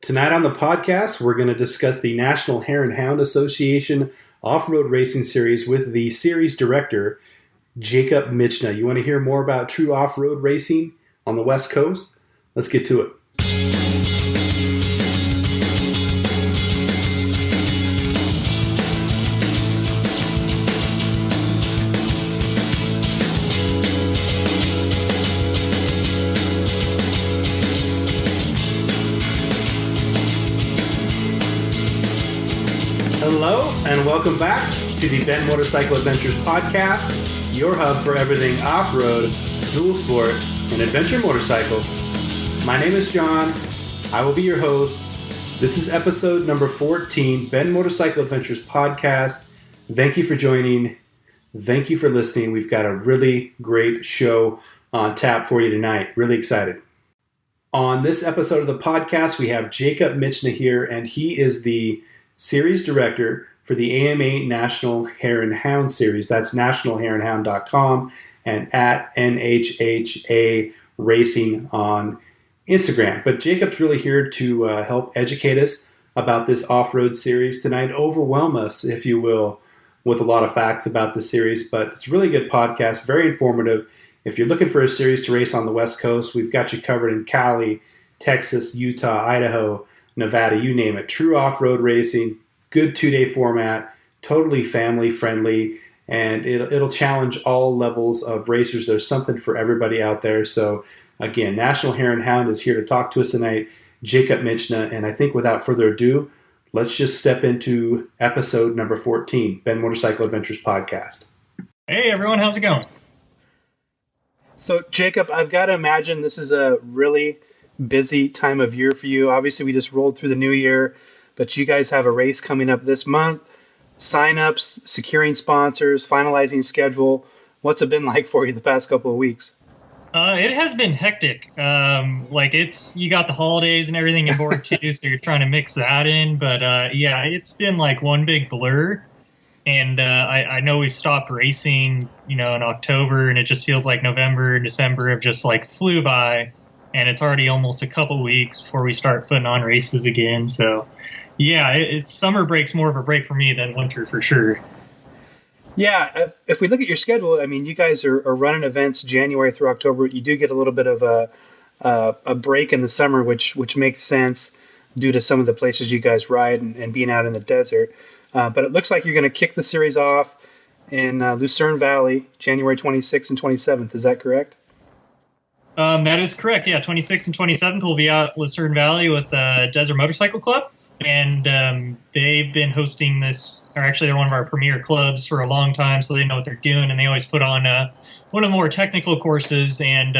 Tonight on the podcast, we're going to discuss the National Hare and Hound Association Off-Road Racing Series with the series director, Jacob Michna. You want to hear more about true off-road racing on the West Coast? Let's get to it. Hello, and welcome back to the Ben Motorcycle Adventures podcast, your hub for everything off-road, dual sport, and adventure motorcycle. My name is John. I will be your host. This is episode number 14, Ben Motorcycle Adventures podcast. Thank you for joining. Thank you for listening. We've got a really great show on tap for you tonight. Really excited. On this episode of the podcast, we have Jacob Michna here, and he is the series director for the AMA National Hare and Hound Series. That's nationalhareandhound.com and at NHHA Racing on Instagram. But Jacob's really here to help educate us about this off-road series tonight, overwhelm us, if you will, with a lot of facts about the series. But it's a really good podcast, very informative. If you're looking for a series to race on the West Coast, we've got you covered in Cali, Texas, Utah, Idaho, Nevada, you name it. True off-road racing, good 2-day format, totally family-friendly, and it'll challenge all levels of racers. There's something for everybody out there. So, again, National Hare and Hound is here to talk to us tonight, Jacob Michna, and I think without further ado, let's just step into episode number 14, Ben Motorcycle Adventures podcast. Hey, everyone. How's it going? So, Jacob, I've got to imagine this is a really busy time of year for you. Obviously, we just rolled through the new year, but you guys have a race coming up this month. Sign-ups, securing sponsors, finalizing schedule. What's it been like for you the past couple of weeks? It has been hectic. You got the holidays and everything on board too, so you're trying to mix that in. But yeah, it's been like one big blur. And I know we stopped racing, in October, and it just feels like November and December have just like flew by. And it's already almost a couple weeks before we start putting on races again. So, yeah, it's summer break's more of a break for me than winter for sure. Yeah, if we look at your schedule, I mean, you guys are running events January through October. You do get a little bit of a break in the summer, which makes sense due to some of the places you guys ride and being out in the desert. But it looks like you're going to kick the series off in Lucerne Valley, January 26th and 27th. Is that correct? That is correct. Yeah, 26th and 27th we'll be out Lucerne Valley with Desert Motorcycle Club, and they've been hosting this, or actually they're one of our premier clubs for a long time, so they know what they're doing, and they always put on one of the more technical courses, and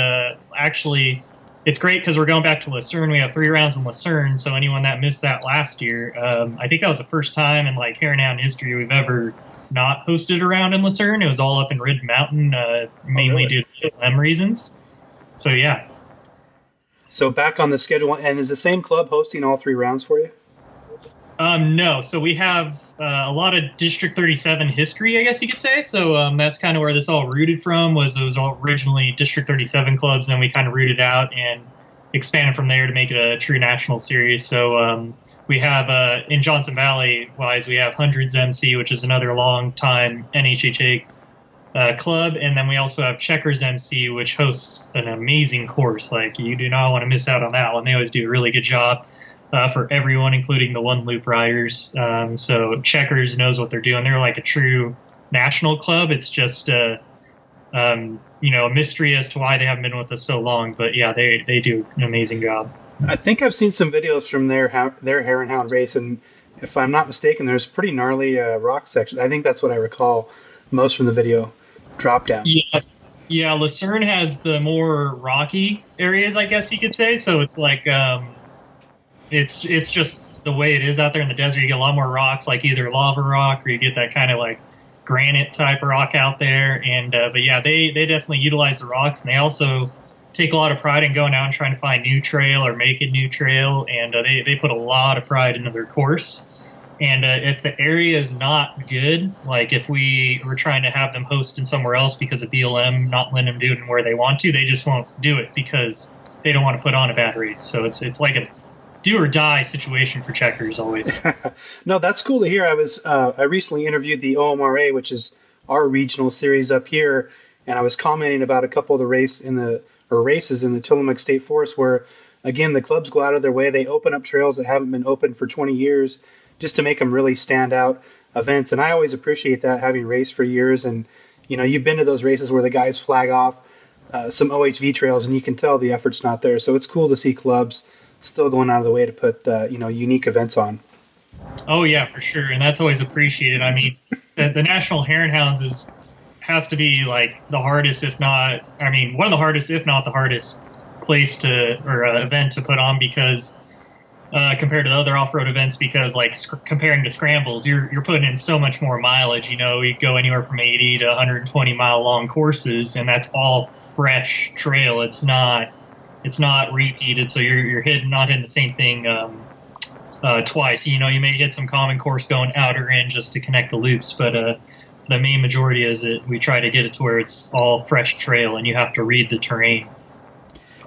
actually it's great because we're going back to Lucerne. We have 3 rounds in Lucerne, so anyone that missed that last year, I think that was the first time in like Hare and Hound history we've ever not hosted a round in Lucerne. It was all up in Ridden Mountain, mainly due to BLM reasons. So, yeah. So back on the schedule, and is the same club hosting all 3 rounds for you? No. So we have a lot of District 37 history, I guess you could say. So that's kind of where this all rooted from. It was all originally District 37 clubs, and then we kind of rooted out and expanded from there to make it a true national series. So we have, in Johnson Valley-wise, we have Hundreds MC, which is another long-time NHHA club, and then we also have Checkers MC, which hosts an amazing course. Like, you do not want to miss out on that one. They always do a really good job for everyone, including the one loop riders. So Checkers knows what they're doing. They're like a true national club. It's just a mystery as to why they haven't been with us so long. But yeah, they do an amazing job. I think I've seen some videos from their Hare and Hound race, and if I'm not mistaken, there's pretty gnarly rock sections. I think that's what I recall most from the video drop down. Yeah, Lucerne has the more rocky areas, I guess you could say. So it's like it's just the way it is out there in the desert. You get a lot more rocks, like either lava rock or you get that kind of like granite type rock out there. And but yeah, they definitely utilize the rocks, and they also take a lot of pride in going out and trying to find new trail or make a new trail. And they put a lot of pride into their course. And if the area is not good, like if we were trying to have them host in somewhere else because of BLM not letting them do it where they want to, they just won't do it because they don't want to put on a bad race. So it's like do or die situation for checkers always. No, that's cool to hear. I recently interviewed the OMRA, which is our regional series up here, and I was commenting about a couple of the races in the Tillamook State Forest where, again, the clubs go out of their way. They open up trails that haven't been open for 20 years just to make them really stand out events. And I always appreciate that, having raced for years. And, you've been to those races where the guys flag off some OHV trails and you can tell the effort's not there. So it's cool to see clubs still going out of the way to put, unique events on. Oh, yeah, for sure. And that's always appreciated. I mean, the National Hare and Hounds has to be like the hardest, one of the hardest, if not the hardest place event to put on, because compared to the other off-road events, because comparing to scrambles, you're putting in so much more mileage. We go anywhere from 80 to 120 mile long courses, and that's all fresh trail. It's not repeated, so you're not hitting the same thing twice. You may hit some common course going out or in just to connect the loops, but the main majority is that we try to get it to where it's all fresh trail and you have to read the terrain.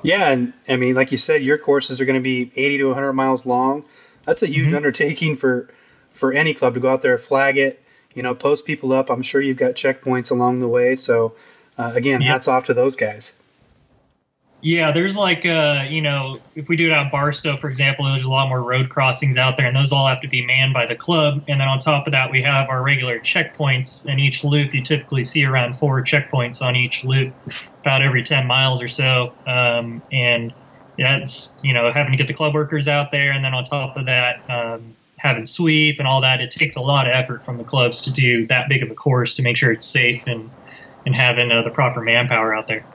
Yeah, and I mean, like you said, your courses are going to be 80 to 100 miles long. That's a huge undertaking for any club to go out there, flag it, post people up. I'm sure you've got checkpoints along the way. So, hats off to those guys. Yeah, there's if we do it out Barstow, for example, there's a lot more road crossings out there, and those all have to be manned by the club. And then on top of that, we have our regular checkpoints in each loop. You typically see around 4 checkpoints on each loop, about every 10 miles or so. And that's, having to get the club workers out there. And then on top of that, having sweep and all that, it takes a lot of effort from the clubs to do that big of a course to make sure it's safe and having the proper manpower out there.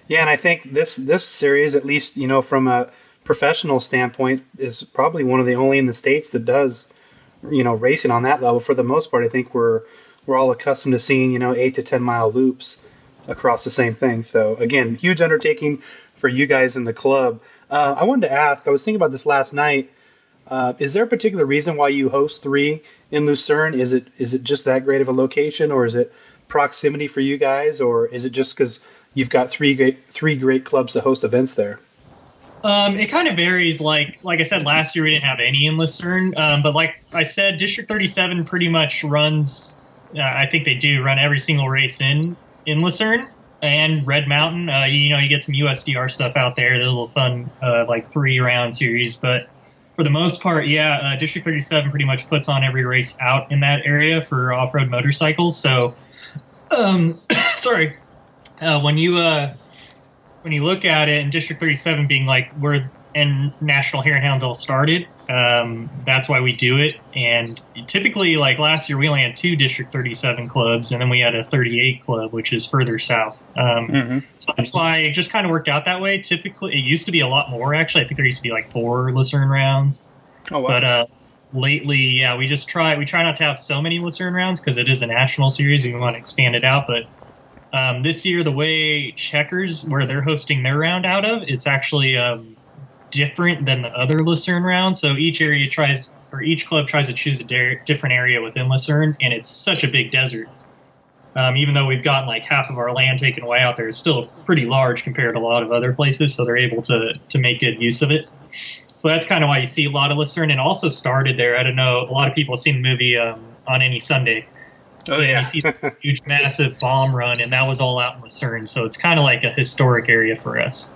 Yeah, and I think this series, at least, from a professional standpoint, is probably one of the only in the States that does, racing on that level. For the most part, I think we're all accustomed to seeing, 8 to 10 mile loops across the same thing. So, again, huge undertaking for you guys in the club. I wanted to ask, I was thinking about this last night. Is there a particular reason why you host 3 in Lucerne? Is it just that great of a location, or is it proximity for you guys, or is it just because you've got three great clubs to host events there? It kind of varies. Like I said, last year we didn't have any in Lucerne, but like I said, District 37 pretty much runs. I think they do run every single race in Lucerne and Red Mountain. You get some USDR stuff out there, the little fun 3-round series, but for the most part, District 37 pretty much puts on every race out in that area for off-road motorcycles. So, sorry. When you look at it, and District 37 being like where National Hare and Hounds all started, that's why we do it. And typically, like last year, we only had 2 District 37 clubs, and then we had a 38 club, which is further south. So that's why it just kind of worked out that way. Typically, it used to be a lot more, actually. I think there used to be 4 Lucerne rounds. Oh, wow. But lately, we try not to have so many Lucerne rounds because it is a national series and we want to expand it out. But this year, the way Checkers, where they're hosting their round out of, it's actually different than the other Lucerne rounds. So each club tries to choose a different area within Lucerne, and it's such a big desert. Even though we've gotten half of our land taken away out there, it's still pretty large compared to a lot of other places, so they're able to make good use of it. So that's kind of why you see a lot of Lucerne. And also started there, I don't know, a lot of people have seen the movie On Any Sunday. Oh, yeah. You see the huge, massive bomb run, and that was all out in Lucerne. So it's kind of like a historic area for us.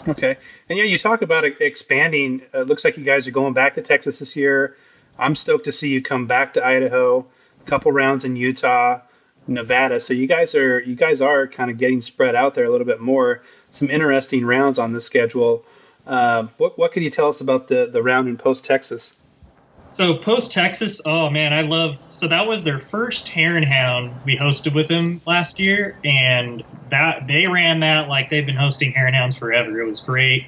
Okay. And you talk about expanding. It looks like you guys are going back to Texas this year. I'm stoked to see you come back to Idaho, a couple rounds in Utah, Nevada. So you guys are kind of getting spread out there a little bit more. Some interesting rounds on the schedule. What can you tell us about the round in Post Texas? So Post Texas, oh man, so that was their first Hare and Hound we hosted with them last year, and that they ran that like they've been hosting Hare and Hounds forever. It was great.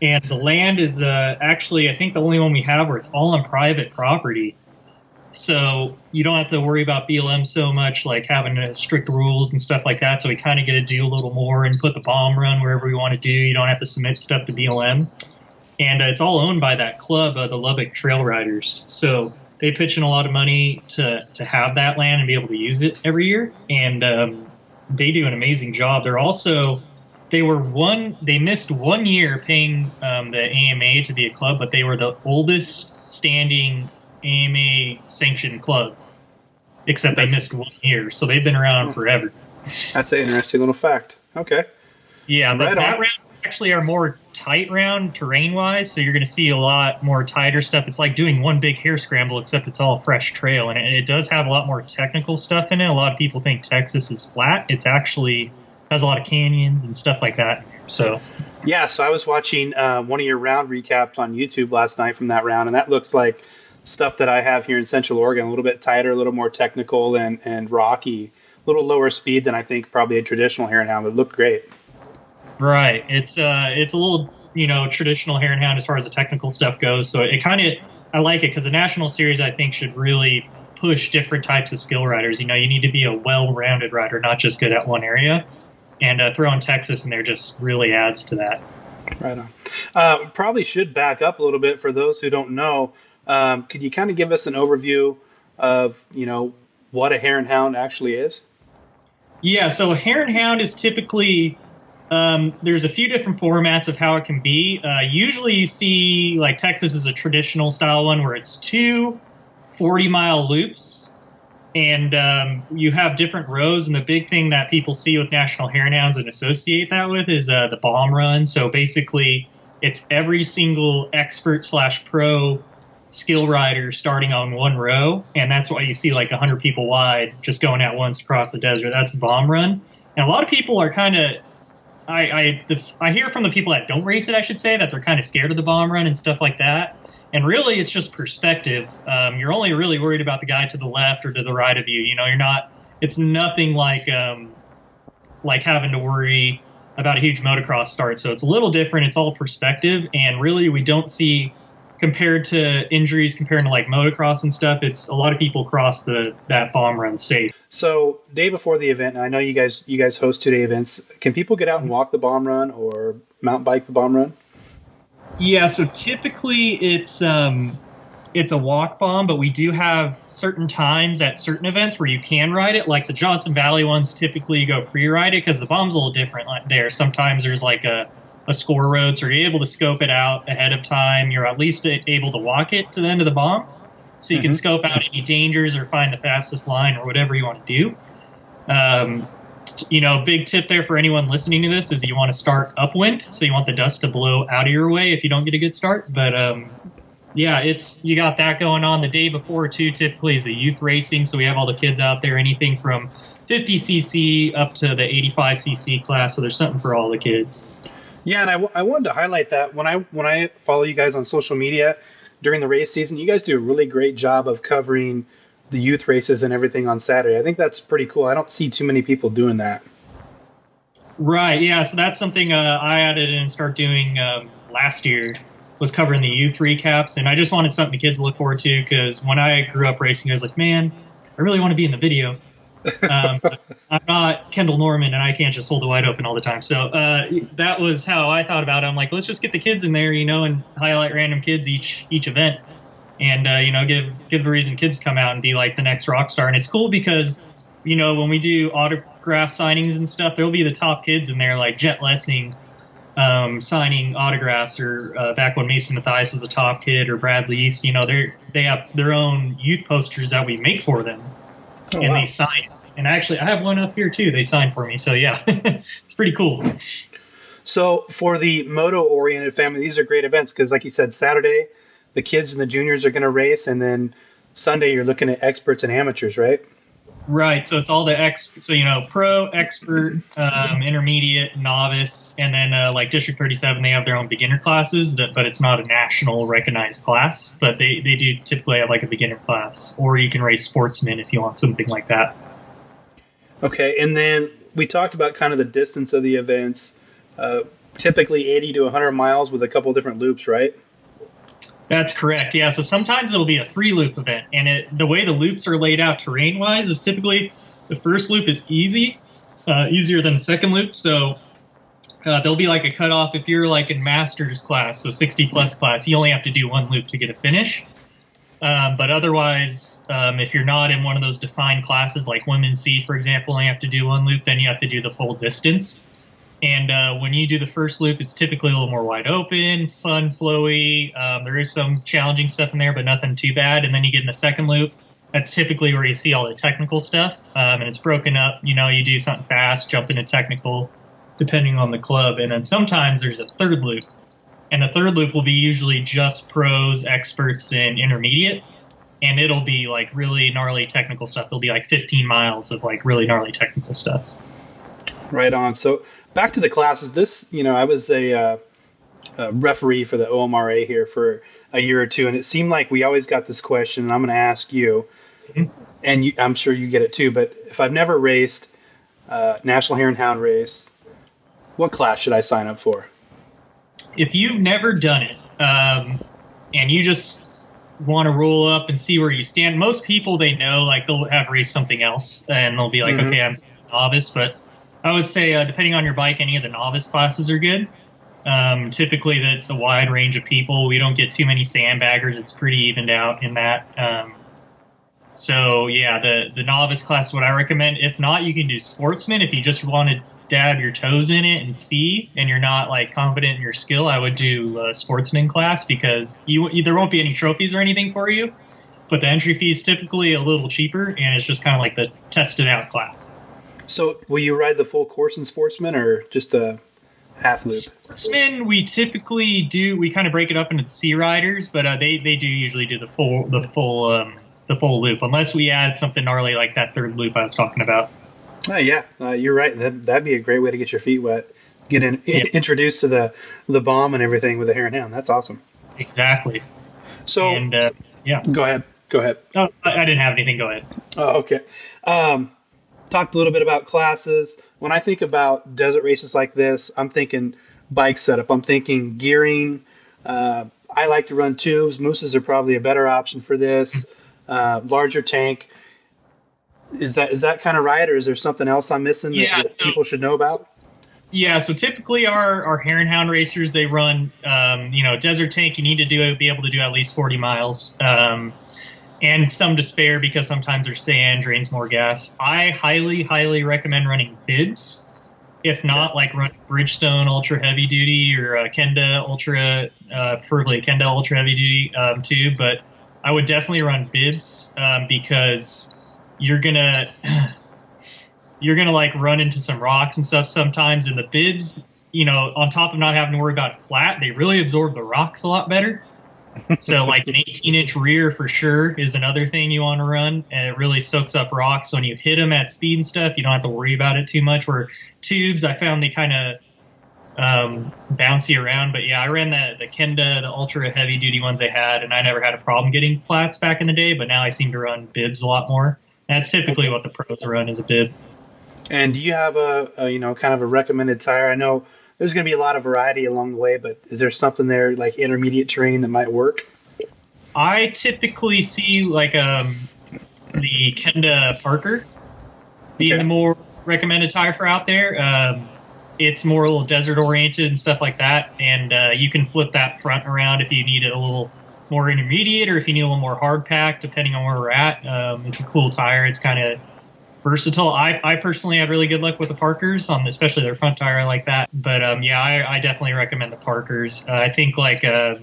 And the land is actually, I think, the only one we have where it's all on private property. So you don't have to worry about BLM so much, like having strict rules and stuff like that. So we kind of get to do a little more and put the bomb run wherever we want to do. You don't have to submit stuff to BLM. And it's all owned by that club, the Lubbock Trail Riders. So they pitch in a lot of money to have that land and be able to use it every year. And they do an amazing job. They're also They missed 1 year paying the AMA to be a club, but they were the oldest standing AMA sanctioned club, except they missed 1 year. So they've been around forever. That's an interesting little fact. Okay. Yeah, but Right that on. round actually are more tight round terrain wise, so you're going to see a lot more tighter stuff. It's like doing one big hare scramble, except it's all fresh trail, and it does have a lot more technical stuff in it. A lot of people think Texas is flat. It's actually has a lot of canyons and stuff like that. So Yeah, so I was watching one of your round recaps on YouTube last night from that round, and that looks like stuff that I have here in Central Oregon, a little bit tighter, a little more technical and rocky, a little lower speed than I think probably a traditional hare and hound, but it looked great. right, it's a little traditional hare and hound as far as the technical stuff goes. So it kind of I like it because the national series I think should really push different types of skill riders. You need to be a well-rounded rider, not just good at one area. And throwing Texas in there just really adds to that. Right on. Probably should back up a little bit for those who don't know. Could you kind of give us an overview of, what a hare and hound actually is? Yeah, so a hare and hound is typically, there's a few different formats of how it can be. Usually you see, like Texas is a traditional style one where it's 2 40-mile loops. And you have different rows, and the big thing that people see with national hare and hounds and associate that with is the bomb run. So basically, it's every single expert/pro skill rider starting on one row, and that's why you see like 100 people wide just going at once across the desert. That's the bomb run. And a lot of people are kind of, I hear from the people that don't race it, I should say, that they're kind of scared of the bomb run and stuff like that. And really, it's just perspective. You're only really worried about the guy to the left or to the right of you. You're not. It's nothing like having to worry about a huge motocross start. So it's a little different. It's all perspective, and really, we don't see compared to injuries, compared to like motocross and stuff. It's a lot of people cross that bomb run safe. So day before the event, and I know you guys host 2-day events. Can people get out and walk the bomb run or mountain bike the bomb run? Yeah, so typically it's a walk bomb, but we do have certain times at certain events where you can ride it. Like the Johnson Valley ones, typically you go pre-ride it because the bomb's a little different there. Sometimes there's like a score road, so you're able to scope it out ahead of time. You're at least able to walk it to the end of the bomb, so you can scope out any dangers or find the fastest line or whatever you want to do. Big tip there for anyone listening to this is you want to start upwind, so you want the dust to blow out of your way if you don't get a good start. But you got that going on. The day before too typically is the youth racing, so we have all the kids out there, anything from 50cc up to the 85cc class, so there's something for all the kids. Yeah, and I wanted to highlight that when I follow you guys on social media during the race season, you guys do a really great job of covering the youth races and everything on Saturday. I think that's pretty cool. I don't see too many people doing that. Right, yeah, so that's something I added and started doing last year, was covering the youth recaps, and I just wanted something the kids to look forward to, because when I grew up racing, I was like, man, I really want to be in the video. But I'm not Kendall Norman, and I can't just hold it wide open all the time. So that was how I thought about it. I'm like, let's just get the kids in there, and highlight random kids each event. And, give the reason kids come out and be like the next rock star. And it's cool because, when we do autograph signings and stuff, there'll be the top kids in there, like Jet Lessing signing autographs, or back when Mason Mathias was a top kid, or Bradley East. They have their own youth posters that we make for them. Oh, and wow. they sign. And actually, I have one up here, too. They signed for me. So, yeah, it's pretty cool. So for the moto-oriented family, these are great events because, like you said, Saturday, the kids and the juniors are going to race, and then Sunday you're looking at experts and amateurs, right? Right. So it's all the pro, expert, intermediate, novice, and then like District 37, they have their own beginner classes, but it's not a national recognized class. But they do typically have like a beginner class, or you can race sportsman if you want something like that. Okay, and then we talked about kind of the distance of the events, typically 80 to 100 miles with a couple of different loops, right? That's correct. Yeah. So sometimes it'll be a 3-loop event, and the way the loops are laid out terrain-wise is typically the first loop is easier than the second loop. So there'll be like a cutoff if you're like in master's class, so 60+ class, you only have to do 1 loop to get a finish. But otherwise, if you're not in one of those defined classes, like Women's C, for example, only have to do 1 loop, then you have to do the full distance. And when you do the first loop, it's typically a little more wide open, fun, flowy. There is some challenging stuff in there, but nothing too bad. And then you get in the second loop. That's typically where you see all the technical stuff. And it's broken up. You know, you do something fast, jump into technical, depending on the club. And then sometimes there's a third loop. And the third loop will be usually just pros, experts, and intermediate. And it'll be like really gnarly technical stuff. It'll be like 15 miles of like really gnarly technical stuff. Right on. So back to the classes. This, you know, I was a referee for the OMRA here for a year or two, and it seemed like we always got this question, and I'm going to ask you, and I'm sure you get it too, but if I've never raced National Hare and Hound race, what class should I sign up for? If you've never done it, and you just want to roll up and see where you stand, most people, they know, like, they'll have raced something else, and they'll be like, okay, I'm a novice, but I would say, depending on your bike, any of the novice classes are good. Typically, that's a wide range of people. We don't get too many sandbaggers. It's pretty evened out in that. So, yeah, the novice class is what I recommend. If not, you can do sportsman. If you just want to dab your toes in it and see, and you're not, like, confident in your skill, I would do a sportsman class because there won't be any trophies or anything for you. But the entry fee is typically a little cheaper, and it's just kind of like the tested out class. So will you ride the full course in sportsman or just a half loop? Sportsmen, we typically do. We kind of break it up into the C riders, but they do usually do the full loop, unless we add something gnarly like that third loop I was talking about. Oh yeah, you're right. That'd be a great way to get your feet wet, get introduced to the bomb and everything with the Hare and Hound. That's awesome. Exactly. So yeah. Go ahead. Oh, I didn't have anything. Go ahead. Oh, okay. Talked a little bit about classes. When I think about desert races like this, I'm thinking bike setup. I'm thinking gearing. I like to run tubes. Mooses are probably a better option for this. Larger tank. Is that kind of right, or is there something else I'm missing that people should know about? Yeah, so typically our Hare and Hound racers, they run, desert tank. You need to be able to do at least 40 miles. And some to spare because sometimes there's sand, drains more gas. I highly, highly recommend running bibs. If not, like run Bridgestone Ultra Heavy Duty or Kenda Ultra, preferably Kenda Ultra Heavy Duty too. But I would definitely run bibs because you're gonna like run into some rocks and stuff sometimes. And the bibs, on top of not having to worry about flat, they really absorb the rocks a lot better. So like an 18-inch rear for sure is another thing you want to run, and it really soaks up rocks. So when you hit them at speed and stuff, you don't have to worry about it too much. Where tubes, I found they kind of bouncy around. But yeah, I ran the Kenda, the ultra heavy duty ones they had, and I never had a problem getting flats back in the day. But now I seem to run bibs a lot more. That's typically what the pros run is a bib. And do you have a kind of a recommended tire? I know there's going to be a lot of variety along the way, but is there something there like intermediate terrain that might work? I typically see like the Kenda Parker being the more recommended tire for out there. It's more a little desert oriented and stuff like that, and you can flip that front around if you need it a little more intermediate or if you need a little more hard pack, depending on where we're at. It's a cool tire. It's kind of versatile. I personally had really good luck with the Parkers, especially their front tire. I like that. But I definitely recommend the Parkers. I think I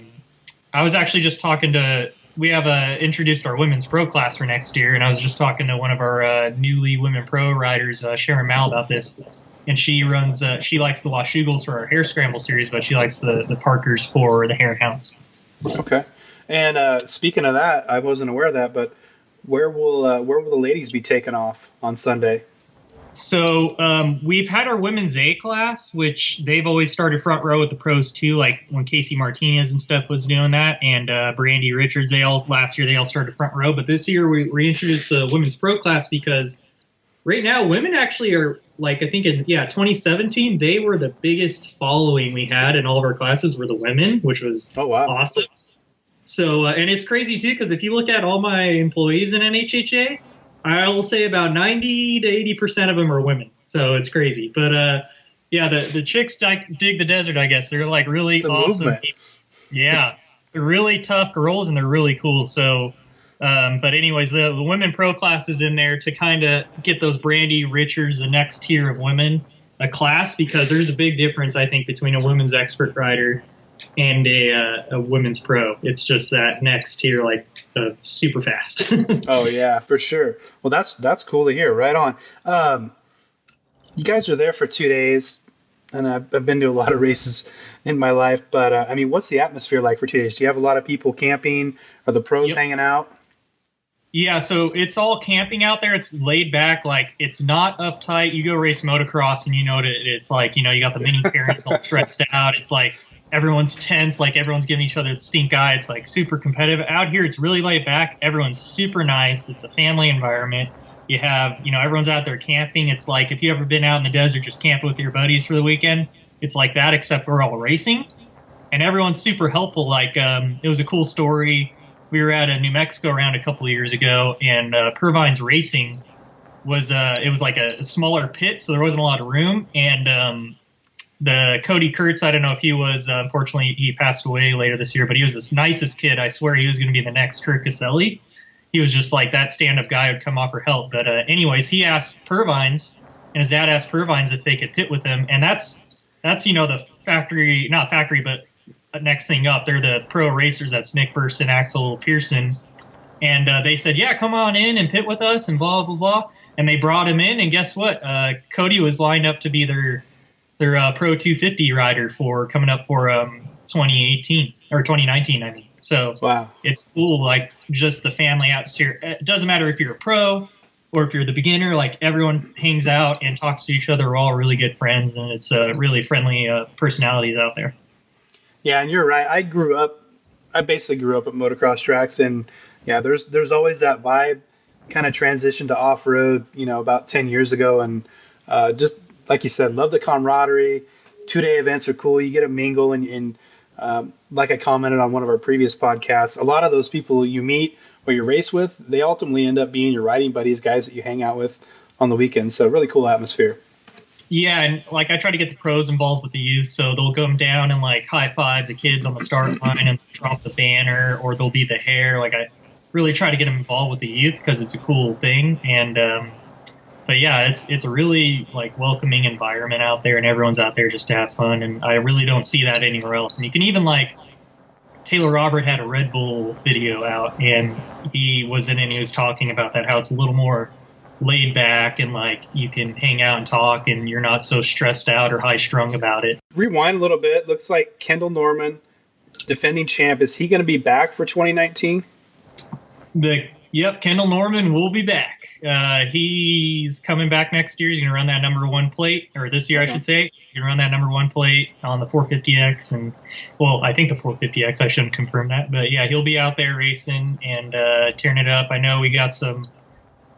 was actually just talking to. We have introduced our women's pro class for next year, and I was just talking to one of our newly women pro riders, Sharon Mal, about this. And she runs. She likes the Washougal's for our Hare Scramble series, but she likes the Parkers for the Hare and Hounds. Okay. And speaking of that, I wasn't aware of that, but where will the ladies be taking off on Sunday? So we've had our women's A class, which they've always started front row with the pros too, like when Casey Martinez and stuff was doing that, and Brandy Richards. Last year they all started front row, but this year we reintroduced the women's pro class because right now women actually are like, I think in 2017 they were the biggest following we had in all of our classes were the women, which was awesome. So, and it's crazy too, because if you look at all my employees in NHHA, I will say about 90 to 80% of them are women. So it's crazy. But the chicks dig the desert, I guess. They're like really awesome people. Yeah, they're really tough girls and they're really cool. So, but anyways, the women pro class is in there to kind of get those Brandy Richards, the next tier of women. a class, because there's a big difference, I think, between a women's expert rider and a women's pro. It's just that next tier, like super fast. Oh yeah, for sure. Well, that's cool to hear. Right on. You guys are there for 2 days, and I've been to a lot of races in my life, but I mean, what's the atmosphere like for 2 days? Do you have a lot of people camping? Are the pros hanging out? Yeah, so it's all camping out there. It's laid back, like it's not uptight. You go race motocross and you know that it's like, you got the mini parents all stressed out. It's like everyone's tense, like everyone's giving each other the stink eye. It's like super competitive. Out here, it's really laid back. Everyone's super nice. It's a family environment. You have, everyone's out there camping. It's like if you ever been out in the desert just camping with your buddies for the weekend, it's like that, except we're all racing. And everyone's super helpful. Like it was a cool story. We were at a New Mexico round a couple of years ago, and Purvine's Racing was it was like a smaller pit, so there wasn't a lot of room. And the Cody Kurtz, I don't know if he was, unfortunately, he passed away later this year, but he was the nicest kid. I swear he was going to be the next Kurt Caselli. He was just like that stand-up guy who would come offer help. But anyways, he asked Purvine's, and his dad asked Purvine's if they could pit with him. And that's the factory, not factory, but next thing up, they're the pro racers. That's Nick Burst and Axel Pearson. And they said, yeah, come on in and pit with us and blah, blah, blah. And they brought him in. And guess what? Cody was lined up to be their Pro 250 rider for coming up for 2018 or 2019, I mean. So wow. It's cool, like just the family atmosphere. It doesn't matter if you're a pro or if you're the beginner, like everyone hangs out and talks to each other. We're all really good friends, and it's really friendly personalities out there. Yeah, and you're right. I basically grew up at motocross tracks, and yeah, there's always that vibe. Kind of transitioned to off-road, about 10 years ago, and just like you said, love the camaraderie. 2-day events are cool. You get to mingle, and like I commented on one of our previous podcasts, a lot of those people you meet or you race with, they ultimately end up being your riding buddies, guys that you hang out with on the weekends. So really cool atmosphere. Yeah, and like I try to get the pros involved with the youth, so they'll come down and like high five the kids on the start line and drop the banner, or they'll be the hair. Like I really try to get them involved with the youth because it's a cool thing. And but yeah, it's a really like welcoming environment out there, and everyone's out there just to have fun. And I really don't see that anywhere else. And you can even like Taylor Robert had a Red Bull video out, and he was in it and he was talking about that, how it's a little more laid back and like you can hang out and talk and you're not so stressed out or high strung about it. Rewind a little bit. Looks like Kendall Norman, defending champ, is he going to be back for 2019? Yep, Kendall Norman will be back. He's coming back next year. He's going to run that number 1 plate, or this year I should say. He's going to run that number 1 plate on the 450X, and well, I think the 450X. I shouldn't confirm that, but yeah, he'll be out there racing and tearing it up. I know we got some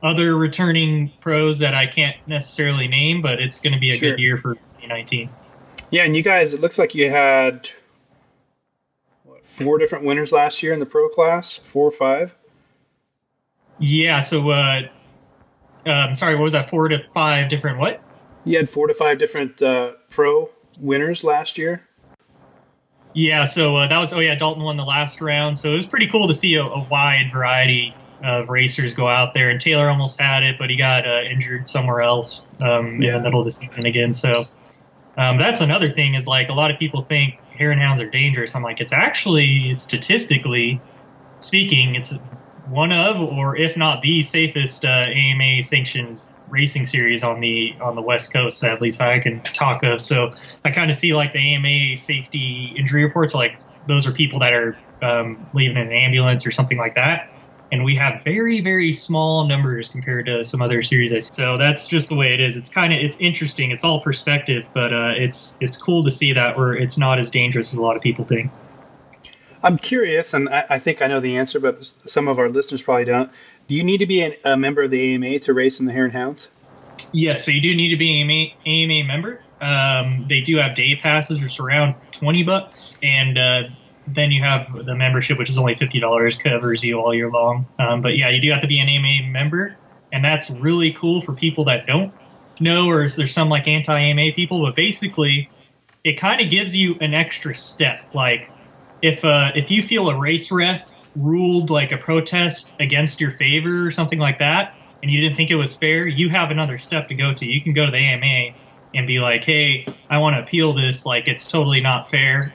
other returning pros that I can't necessarily name, but it's going to be a good year for 2019. Yeah, and you guys, it looks like you had 4 different winners last year in the pro class, 4 or 5? Yeah, so sorry, what was that? 4 to 5 different what? You had 4 to 5 different pro winners last year? Yeah, so that was, Dalton won the last round, so it was pretty cool to see a wide variety of racers go out there, and Taylor almost had it, but he got injured somewhere else in the middle of the season again. So that's another thing, is like a lot of people think hare and hounds are dangerous. I'm like, it's actually, statistically speaking, it's one of, or if not the safest AMA sanctioned racing series on the West Coast, at least I can talk of. So I kind of see like the AMA safety injury reports, like those are people that are leaving in an ambulance or something like that. And we have very, very small numbers compared to some other series. So that's just the way it is. It's interesting. It's all perspective, but it's cool to see that it's not as dangerous as a lot of people think. I'm curious, and I think I know the answer, but some of our listeners probably don't. Do you need to be a member of the AMA to race in the Hare and Hounds? Yes, so you do need to be an AMA member. They do have day passes, which are around $20, and then you have the membership, which is only $50, covers you all year long. But yeah, you do have to be an AMA member, and that's really cool for people that don't know, or there's some like anti-AMA people. But basically, it kind of gives you an extra step. Like if you feel a race ref ruled like a protest against your favor or something like that, and you didn't think it was fair, you have another step to go to. You can go to the AMA and be like, hey, I want to appeal this. Like, it's totally not fair.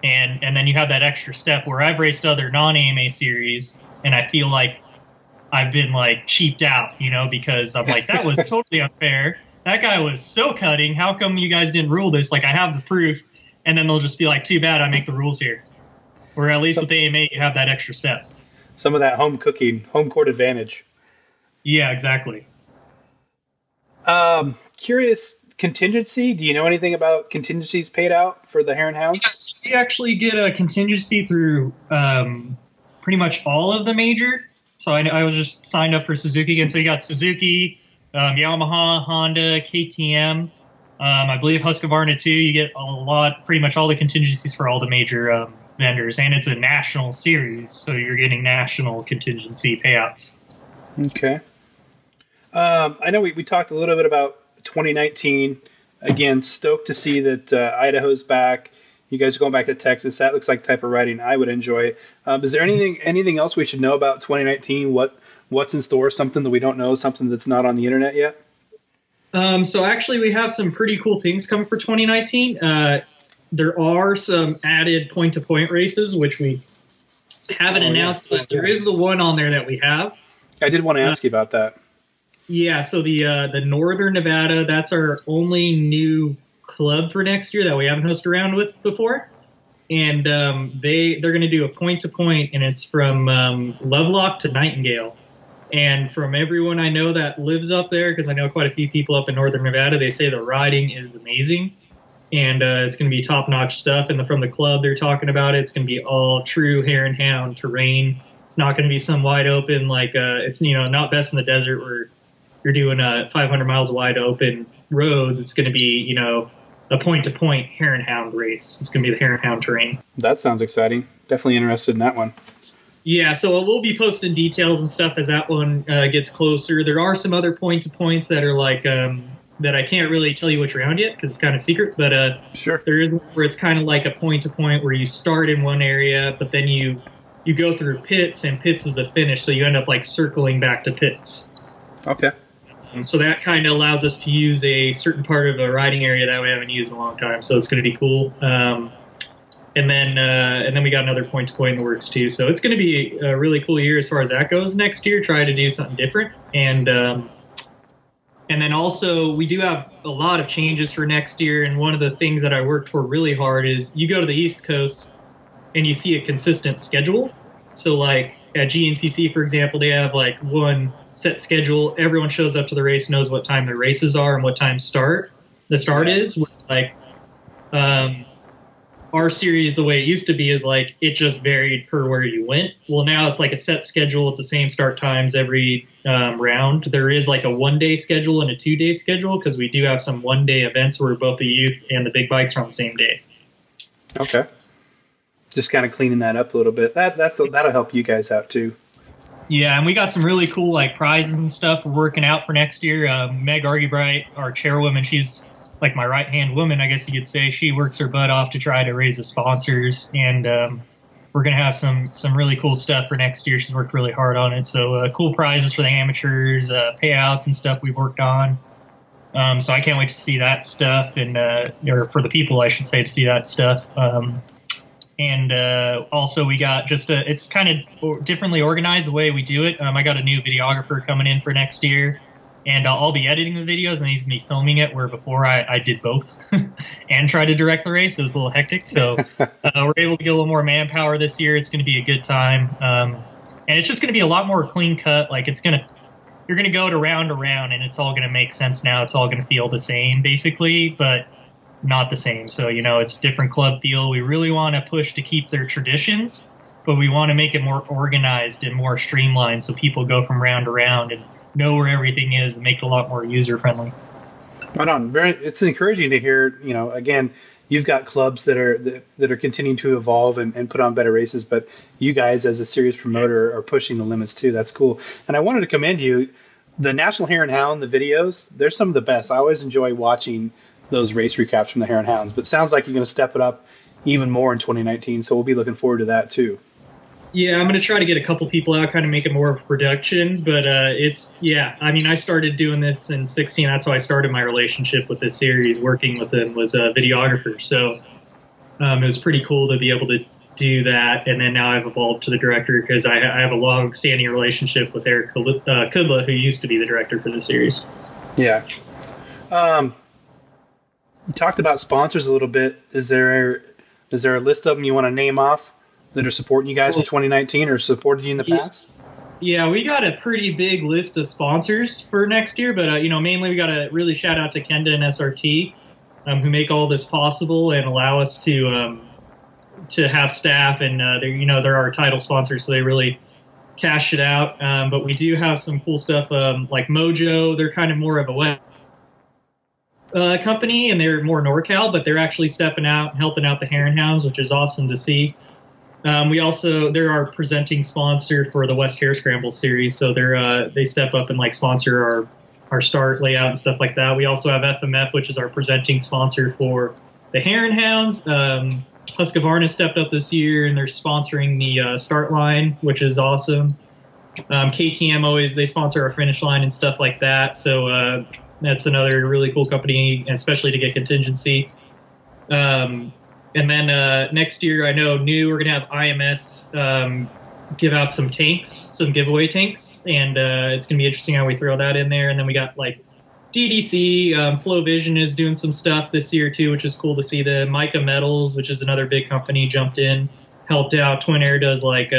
And then you have that extra step where I've raced other non-AMA series, and I feel like I've been like cheaped out, because I'm like, that was totally unfair. That guy was so cutting. How come you guys didn't rule this? Like, I have the proof. And then they'll just be like, too bad, I make the rules here. Or at least with AMA, you have that extra step. Some of that home court advantage. Yeah, exactly. Curious contingency. Do you know anything about contingencies paid out for the Hare and Hounds? Yes, we actually get a contingency through pretty much all of the major. So I was just signed up for Suzuki again. So you got Suzuki, Yamaha, Honda, KTM. I believe Husqvarna too. You get pretty much all the contingencies for all the major vendors, and it's a national series, so you're getting national contingency payouts. Okay. I know we talked a little bit about 2019. Again, stoked to see that Idaho's back. You guys are going back to Texas. That looks like the type of riding I would enjoy. Is there anything else we should know about 2019? What's in store? Something that we don't know? Something that's not on the internet yet? So actually, we have some pretty cool things coming for 2019. There are some added point-to-point races, which we haven't announced, but there is the one on there that we have. I did want to ask you about that. Yeah, so the Northern Nevada, that's our only new club for next year that we haven't hosted around with before. And they're going to do a point-to-point, and it's from Lovelock to Nightingale. And from everyone I know that lives up there, because I know quite a few people up in Northern Nevada, they say the riding is amazing. And it's going to be top-notch stuff. And from the club, they're talking about it. It's going to be all true Hare and Hound terrain. It's not going to be some wide open, like it's, not best in the desert where you're doing 500 miles wide open roads. It's going to be, a point-to-point Hare and Hound race. It's going to be the Hare and Hound terrain. That sounds exciting. Definitely interested in that one. Yeah, so we'll be posting details and stuff as that one gets closer. There are some other point-to-points that are like that I can't really tell you which round yet because it's kind of secret. But sure, there is one where it's kind of like a point-to-point where you start in one area, but then you go through pits, and pits is the finish, so you end up like circling back to pits. Okay. So that kind of allows us to use a certain part of a riding area that we haven't used in a long time. So it's going to be cool. And then we got another point-to-point in the works too. So it's going to be a really cool year as far as that goes next year. Try to do something different. And then also we do have a lot of changes for next year. And one of the things that I worked for really hard is you go to the East Coast and you see a consistent schedule. So like at GNCC, for example, they have like one set schedule. Everyone shows up to the race, knows what time the races are and what time the start is. Like our series, the way it used to be, is like it just varied per where you went. Well, now it's like a set schedule. It's the same start times every round. There is like a 1-day schedule and a 2-day schedule because we do have some 1-day events where both the youth and the big bikes are on the same day. Okay. Just kind of cleaning that up a little bit. That'll help you guys out too. Yeah, and we got some really cool like prizes and stuff we're working out for next year. Meg Argybright, our chairwoman, she's like my right-hand woman, I guess you could say. She works her butt off to try to raise the sponsors, and we're going to have some really cool stuff for next year. She's worked really hard on it. So cool prizes for the amateurs, payouts and stuff we've worked on. So I can't wait to see that stuff, and or for the people, I should say, to see that stuff. And also we got it's kind of differently organized the way we do it. I got a new videographer coming in for next year. And I'll be editing the videos, and he's going to be filming it, where before I did both and tried to direct the race. It was a little hectic. So we're able to get a little more manpower this year. It's going to be a good time. And it's just going to be a lot more clean cut. Like you're going to go to round, and it's all going to make sense now. It's all going to feel the same, basically, but not the same. So, it's different club feel. We really want to push to keep their traditions, but we want to make it more organized and more streamlined so people go from round to round and know where everything is and make it a lot more user friendly. Right on. It's encouraging to hear. Again, you've got clubs that are continuing to evolve and put on better races, but you guys as a series promoter are pushing the limits too. That's cool. And I wanted to commend you. The National Hare and Hound, the videos, they're some of the best. I always enjoy watching those race recaps from the Hare and Hounds. But it sounds like you're going to step it up even more in 2019. So we'll be looking forward to that too. Yeah, I'm gonna try to get a couple people out, kind of make it more of a production. But I mean, I started doing this in 16. That's how I started my relationship with this series. Working with them was a videographer, so it was pretty cool to be able to do that. And then now I've evolved to the director because I have a long-standing relationship with Eric Kudla, who used to be the director for the series. Yeah. You talked about sponsors a little bit. Is there a list of them you want to name off that are supporting you guys in 2019 or supported you in the past? Yeah, we got a pretty big list of sponsors for next year, but mainly we got to really shout out to Kenda and SRT, who make all this possible and allow us to have staff, and they're our title sponsors, so they really cash it out. But we do have some cool stuff like Mojo. They're kind of more of a web company, and they're more NorCal, but they're actually stepping out and helping out the Heron Hounds, which is awesome to see. They're our presenting sponsor for the West Hare Scramble series, so they step up and like sponsor our start layout and stuff like that. We also have FMF, which is our presenting sponsor for the Heron Hounds. Husqvarna stepped up this year, and they're sponsoring the start line, which is awesome. KTM they sponsor our finish line and stuff like that, so that's another really cool company, especially to get contingency. And then next year, I know we're going to have IMS give out some tanks, some giveaway tanks, and it's going to be interesting how we throw that in there. And then we got like DDC, Flow Vision is doing some stuff this year too, which is cool to see. The Mica Metals, which is another big company, jumped in, helped out. Twin Air does like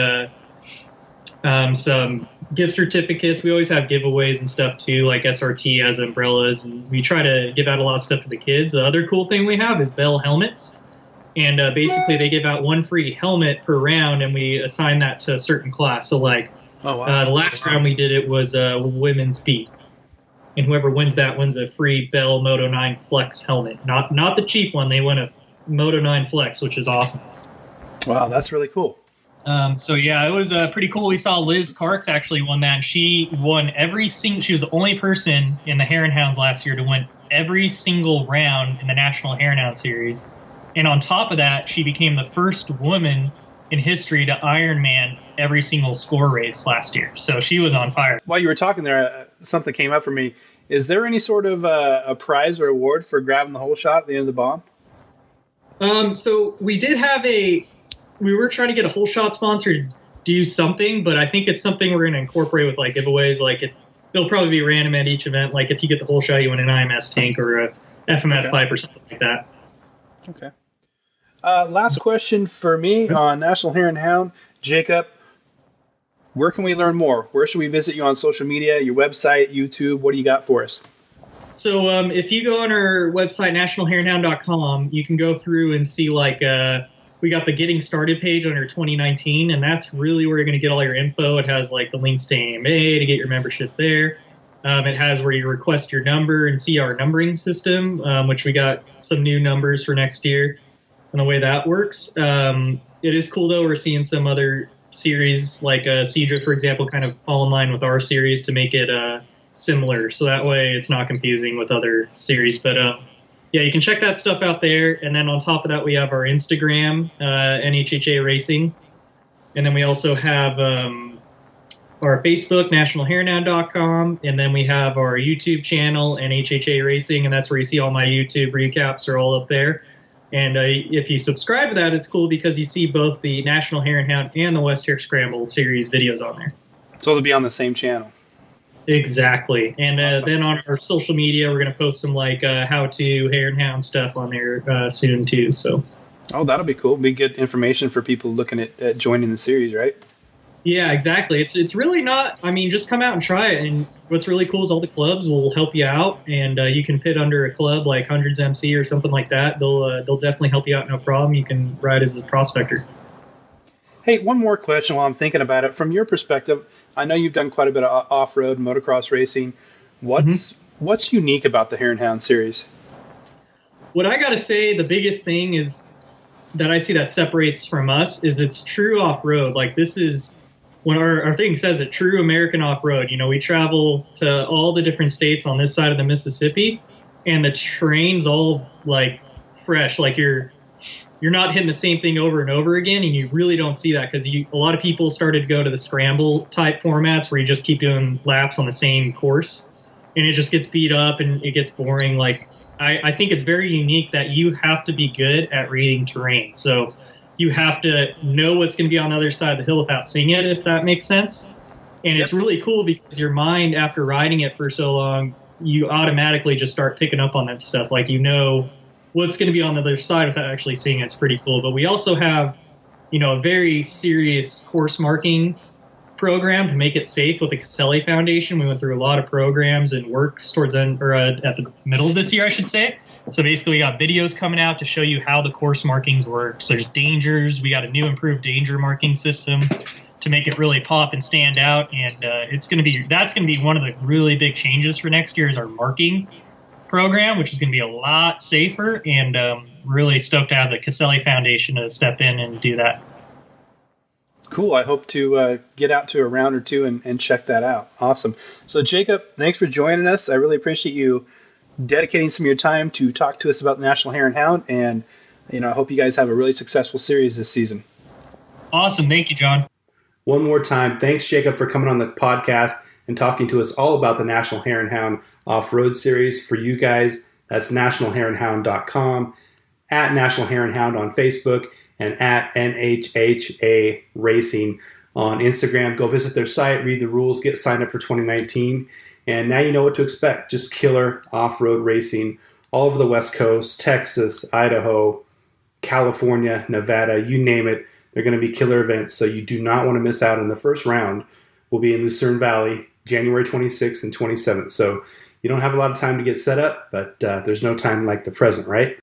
some gift certificates. We always have giveaways and stuff too, like SRT has umbrellas, and we try to give out a lot of stuff to the kids. The other cool thing we have is Bell helmets. And basically, they give out one free helmet per round, and we assign that to a certain class. So, like, the last round we did it was women's beat. And whoever wins that wins a free Bell Moto 9 Flex helmet. Not the cheap one. They win a Moto 9 Flex, which is awesome. Wow, that's really cool. It was pretty cool. We saw Liz Karks actually won that, and she won she was the only person in the Heron Hounds last year to win every single round in the National Heron Hound Series. And on top of that, she became the first woman in history to Ironman every single score race last year. So she was on fire. While you were talking there, something came up for me. Is there any sort of a prize or award for grabbing the whole shot at the end of the bomb? So we did have we were trying to get a whole shot sponsor to do something, but I think it's something we're going to incorporate with like giveaways. Like it'll probably be random at each event. Like if you get the whole shot, you win an IMS tank or a FMF pipe or something like that. Okay. Last question for me on National Heron Hound. Jacob, where can we learn more? Where should we visit you on social media, your website, YouTube? What do you got for us? So if you go on our website, nationalheronhound.com, you can go through and see we got the Getting Started page under 2019, and that's really where you're going to get all your info. It has like the links to AMA to get your membership there. It has where you request your number and see our numbering system, which we got some new numbers for next year and the way that works. It is cool, though. We're seeing some other series like Cedra, for example, kind of fall in line with our series to make it similar. So that way it's not confusing with other series. But you can check that stuff out there. And then on top of that, we have our Instagram, NHHA Racing. And then we also have our Facebook, nationalheronhound.com, and then we have our YouTube channel, NHHA Racing, and that's where you see all my YouTube recaps are all up there. And if you subscribe to that, it's cool because you see both the National Heron Hound and the West Hare Scramble series videos on there. So they'll be on the same channel. Exactly. And awesome. Then on our social media, we're going to post some like how-to Heron Hound stuff on there soon too. So. Oh, that'll be cool. Be good information for people looking at joining the series, right? Yeah, exactly. It's really not. I mean, just come out and try it. And what's really cool is all the clubs will help you out, and you can pit under a club like Hundreds MC or something like that. They'll definitely help you out, no problem. You can ride as a prospector. Hey, one more question while I'm thinking about it. From your perspective, I know you've done quite a bit of off-road motocross racing. What's unique about the Heron Hound series? What I got to say, the biggest thing is that I see that separates from us is it's true off-road. Like this is. When our thing says it, true American off-road. You know, we travel to all the different states on this side of the Mississippi, and the terrain's all like fresh. Like you're not hitting the same thing over and over again, and you really don't see that because a lot of people started to go to the scramble type formats where you just keep doing laps on the same course, and it just gets beat up and it gets boring. Like I think it's very unique that you have to be good at reading terrain. So you have to know what's going to be on the other side of the hill without seeing it, if that makes sense. And it's really cool because your mind, after riding it for so long, you automatically just start picking up on that stuff. Like, you know what's going to be on the other side without actually seeing it. It's pretty cool. But we also have, a very serious course marking program to make it safe with the Caselli Foundation. We went through a lot of programs and works towards at the middle of this year, I should say. So basically, we got videos coming out to show you how the course markings work. So there's dangers. We got a new improved danger marking system to make it really pop and stand out. And that's going to be one of the really big changes for next year is our marking program, which is going to be a lot safer, and really stoked to have the Caselli Foundation to step in and do that. Cool. I hope to get out to a round or two and check that out. Awesome. So Jacob, thanks for joining us. I really appreciate you dedicating some of your time to talk to us about the National Hare and Hound, and I hope you guys have a really successful series this season. Awesome. Thank you, John. One more time, thanks, Jacob, for coming on the podcast and talking to us all about the National Hare and Hound Off-Road Series. For you guys, that's nationalhareandhound.com, at National Hare and Hound on Facebook, and at NHHA Racing on Instagram. Go visit their site, read the rules, get signed up for 2019, and now you know what to expect. Just killer off-road racing all over the West Coast, Texas, Idaho, California, Nevada, you name it. They're going to be killer events, so you do not want to miss out. On the first round will be in Lucerne Valley, January 26th and 27th. So you don't have a lot of time to get set up, but there's no time like the present, right?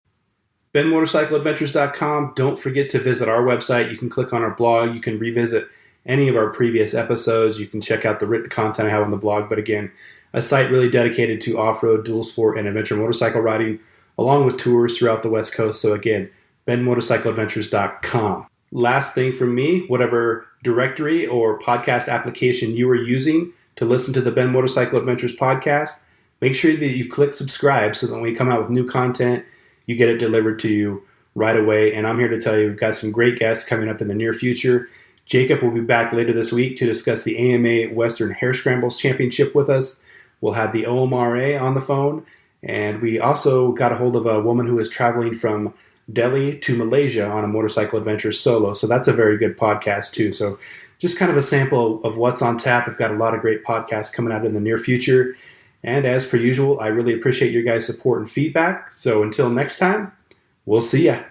BenMotorcycleAdventures.com. Don't forget to visit our website. You can click on our blog. You can revisit any of our previous episodes. You can check out the written content I have on the blog. But again, a site really dedicated to off-road, dual sport, and adventure motorcycle riding, along with tours throughout the West Coast. So again, BenMotorcycleAdventures.com. Last thing from me, whatever directory or podcast application you are using to listen to the Ben Motorcycle Adventures podcast, make sure that you click subscribe so that when we come out with new content, you get it delivered to you right away. And I'm here to tell you, we've got some great guests coming up in the near future. Jacob will be back later this week to discuss the AMA Western Hare Scrambles Championship with us. We'll have the OMRA on the phone. And we also got a hold of a woman who is traveling from Delhi to Malaysia on a motorcycle adventure solo. So that's a very good podcast too. So just kind of a sample of what's on tap. We've got a lot of great podcasts coming out in the near future. And as per usual, I really appreciate your guys' support and feedback. So until next time, we'll see ya.